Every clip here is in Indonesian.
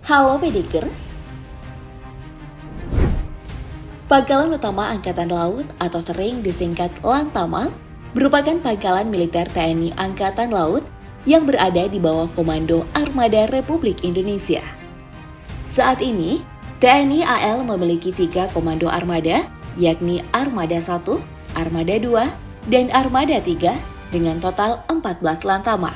Halo Pedikers, Pangkalan Utama Angkatan Laut atau sering disingkat Lantamal merupakan pangkalan militer TNI Angkatan Laut yang berada di bawah Komando Armada Republik Indonesia. Saat ini, TNI AL memiliki 3 komando armada, yakni Armada 1, Armada 2, dan Armada 3 dengan total 14 lantamal.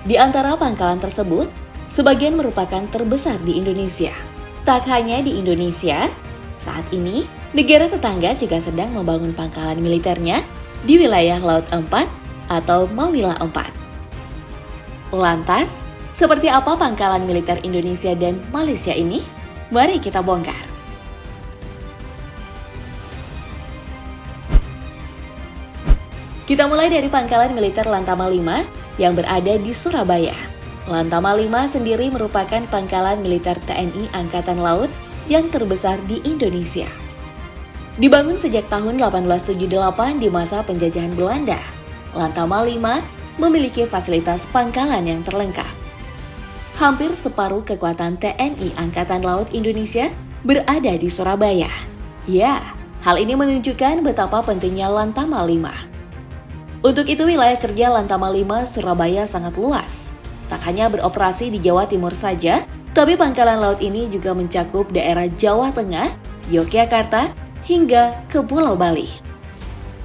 Di antara pangkalan tersebut, sebagian merupakan terbesar di Indonesia. Tak hanya di Indonesia, saat ini negara tetangga juga sedang membangun pangkalan militernya di wilayah Laut 4 atau Mawila 4. Lantas, seperti apa pangkalan militer Indonesia dan Malaysia ini? Mari kita bongkar. Kita mulai dari pangkalan militer Lantamal 5 yang berada di Surabaya. Lantamal 5 sendiri merupakan pangkalan militer TNI Angkatan Laut yang terbesar di Indonesia. Dibangun sejak tahun 1878 di masa penjajahan Belanda, Lantamal 5 memiliki fasilitas pangkalan yang terlengkap. Hampir separuh kekuatan TNI Angkatan Laut Indonesia berada di Surabaya. Ya, hal ini menunjukkan betapa pentingnya Lantamal 5. Untuk itu wilayah kerja Lantamal 5 Surabaya sangat luas. Tak hanya beroperasi di Jawa Timur saja, tapi pangkalan laut ini juga mencakup daerah Jawa Tengah, Yogyakarta, hingga ke Pulau Bali.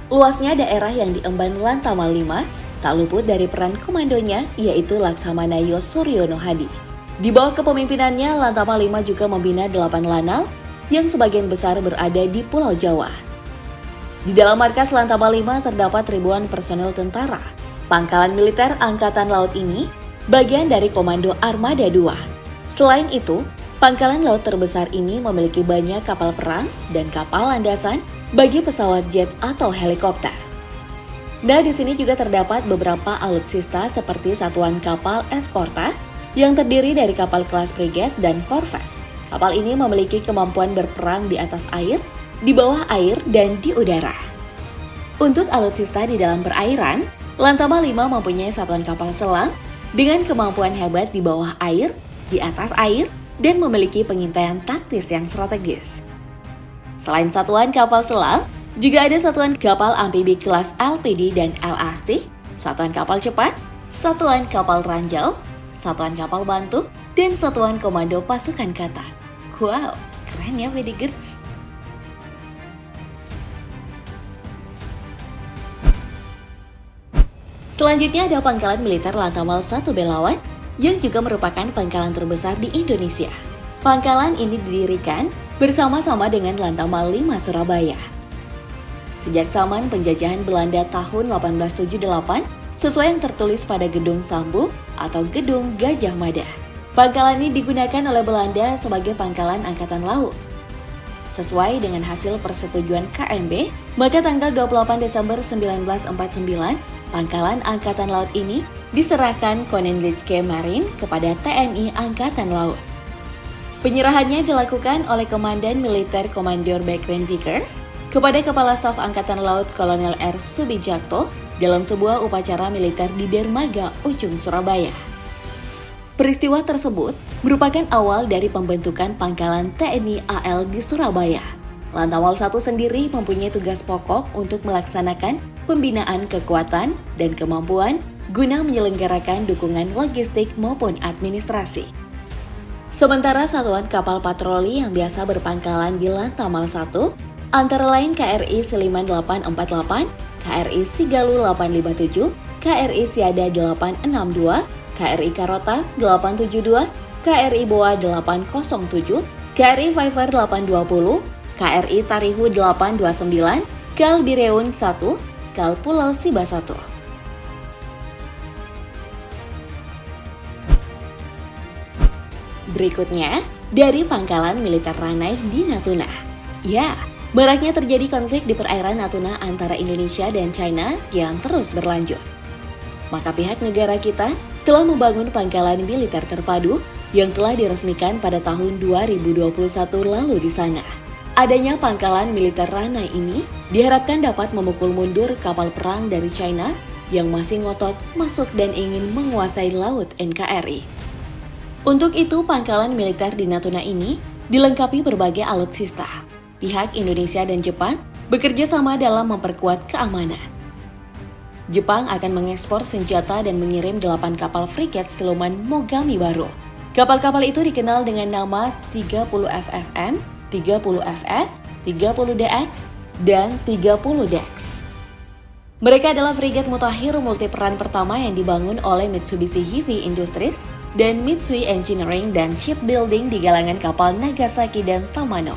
Luasnya daerah yang diemban Lantamal 5 tak luput dari peran komandonya, yaitu Laksamana Yosuryono Hadi. Di bawah kepemimpinannya, Lantamal 5 juga membina 8 lanal yang sebagian besar berada di Pulau Jawa. Di dalam markas Lantamal 5 terdapat ribuan personel tentara. Pangkalan militer Angkatan Laut ini bagian dari Komando Armada 2. Selain itu, pangkalan laut terbesar ini memiliki banyak kapal perang dan kapal landasan bagi pesawat jet atau helikopter. Nah, di sini juga terdapat beberapa alutsista seperti satuan kapal eskorta yang terdiri dari kapal kelas frigate dan korvet. Kapal ini memiliki kemampuan berperang di atas air, di bawah air, dan di udara. Untuk alutsista di dalam perairan, Lantamal 5 mempunyai satuan kapal selam dengan kemampuan hebat di bawah air, di atas air, dan memiliki pengintaian taktis yang strategis. Selain satuan kapal selam, juga ada satuan kapal amfibi kelas LPD dan LAST, satuan kapal cepat, satuan kapal ranjau, satuan kapal bantu, dan satuan komando pasukan kata. Wow, keren ya Pedigers! Selanjutnya ada pangkalan militer Lantamal 1 Belawan yang juga merupakan pangkalan terbesar di Indonesia. Pangkalan ini didirikan bersama-sama dengan Lantamal 5 Surabaya. Sejak zaman penjajahan Belanda tahun 1878, sesuai yang tertulis pada Gedung Sambu atau Gedung Gajah Mada. Pangkalan ini digunakan oleh Belanda sebagai pangkalan angkatan laut. Sesuai dengan hasil persetujuan KMB, maka tanggal 28 Desember 1949, pangkalan Angkatan Laut ini diserahkan Koninklijke Marine kepada TNI Angkatan Laut. Penyerahannya dilakukan oleh Komandan Militer Komandor Bekrenvikers kepada Kepala Staf Angkatan Laut Kolonel R. Subijakto dalam sebuah upacara militer di Dermaga Ujung, Surabaya. Peristiwa tersebut merupakan awal dari pembentukan pangkalan TNI AL di Surabaya. Lantamal 1 sendiri mempunyai tugas pokok untuk melaksanakan pembinaan kekuatan dan kemampuan guna menyelenggarakan dukungan logistik maupun administrasi. Sementara satuan kapal patroli yang biasa berpangkalan di Lantamal 1 antara lain KRI Seliman 848, KRI Sigalu 857, KRI Siada 862, KRI Karota 872, KRI Boa 807, KRI Viver 820, KRI Tarihu 829, KAL Bireun 1, KAL Pulau Siba 1. Berikutnya, dari pangkalan militer Ranai di Natuna. Ya, maraknya terjadi konflik di perairan Natuna antara Indonesia dan China yang terus berlanjut. Maka pihak negara kita telah membangun pangkalan militer terpadu yang telah diresmikan pada tahun 2021 lalu di sana. Adanya pangkalan militer Ranai ini diharapkan dapat memukul mundur kapal perang dari China yang masih ngotot masuk dan ingin menguasai laut NKRI. Untuk itu, pangkalan militer di Natuna ini dilengkapi berbagai alutsista. Pihak Indonesia dan Jepang bekerja sama dalam memperkuat keamanan. Jepang akan mengekspor senjata dan mengirim 8 kapal frigat siluman Mogami baru. Kapal-kapal itu dikenal dengan nama 30FFM, 30FF, 30DX, dan 30DEX. Mereka adalah frigat mutakhir multiperan pertama yang dibangun oleh Mitsubishi Heavy Industries dan Mitsui Engineering dan Shipbuilding di galangan kapal Nagasaki dan Tamano.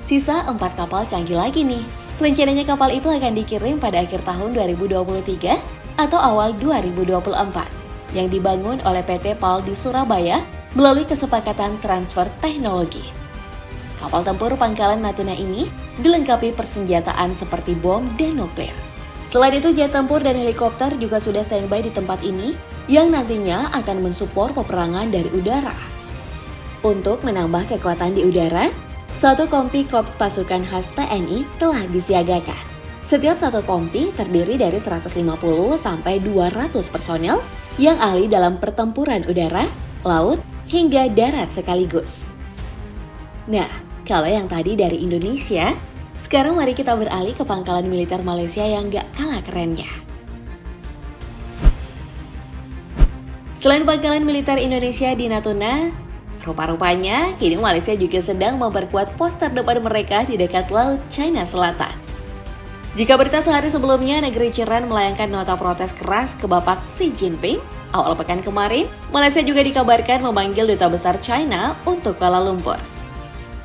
Sisa 4 kapal canggih lagi nih. Rencananya kapal itu akan dikirim pada akhir tahun 2023 atau awal 2024 yang dibangun oleh PT PAL di Surabaya melalui kesepakatan transfer teknologi. Kapal tempur pangkalan Natuna ini dilengkapi persenjataan seperti bom dan nuklir. Selain itu, jet tempur dan helikopter juga sudah standby di tempat ini yang nantinya akan mensupport peperangan dari udara. Untuk menambah kekuatan di udara, satu kompi Korps Pasukan Khas TNI telah disiagakan. Setiap satu kompi terdiri dari 150 sampai 200 personel yang ahli dalam pertempuran udara, laut, hingga darat sekaligus. Nah, kalau yang tadi dari Indonesia, sekarang mari kita beralih ke pangkalan militer Malaysia yang gak kalah kerennya. Selain pangkalan militer Indonesia di Natuna, rupa-rupanya kini Malaysia juga sedang memperkuat pos terdepan mereka di dekat Laut China Selatan. Jika berita sehari sebelumnya negeri Jiran melayangkan nota protes keras ke Bapak Xi Jinping, awal pekan kemarin, Malaysia juga dikabarkan memanggil Duta Besar China untuk Kuala Lumpur.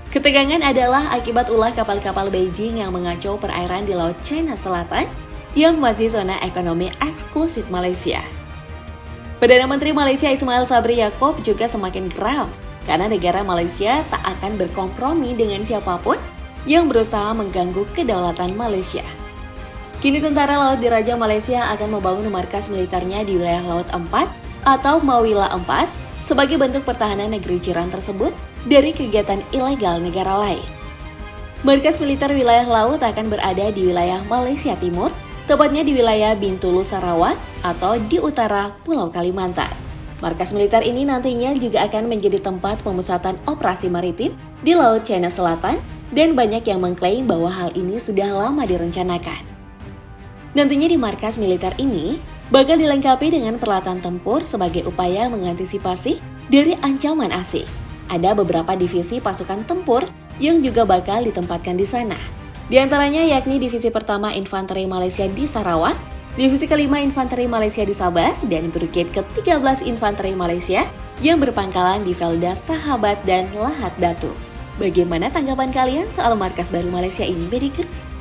Ketegangan adalah akibat ulah kapal-kapal Beijing yang mengacau perairan di Laut China Selatan yang masih zona ekonomi eksklusif Malaysia. Perdana Menteri Malaysia Ismail Sabri Yaakob juga semakin geram karena negara Malaysia tak akan berkompromi dengan siapapun yang berusaha mengganggu kedaulatan Malaysia. Kini Tentara Laut Diraja Malaysia akan membangun markas militernya di wilayah Laut 4 atau Mawila 4 sebagai bentuk pertahanan negeri jiran tersebut dari kegiatan ilegal negara lain. Markas militer wilayah laut akan berada di wilayah Malaysia Timur, tepatnya di wilayah Bintulu Sarawak atau di utara Pulau Kalimantan. Markas militer ini nantinya juga akan menjadi tempat pemusatan operasi maritim di Laut China Selatan dan banyak yang mengklaim bahwa hal ini sudah lama direncanakan. Nantinya di markas militer ini bakal dilengkapi dengan peralatan tempur sebagai upaya mengantisipasi dari ancaman asing. Ada beberapa divisi pasukan tempur yang juga bakal ditempatkan di sana. Di antaranya yakni Divisi Pertama Infanteri Malaysia di Sarawak, Divisi Kelima Infanteri Malaysia di Sabah, dan Brigade ke-13 Infanteri Malaysia yang berpangkalan di Felda Sahabat dan Lahad Datu. Bagaimana tanggapan kalian soal markas baru Malaysia ini, Bedikers?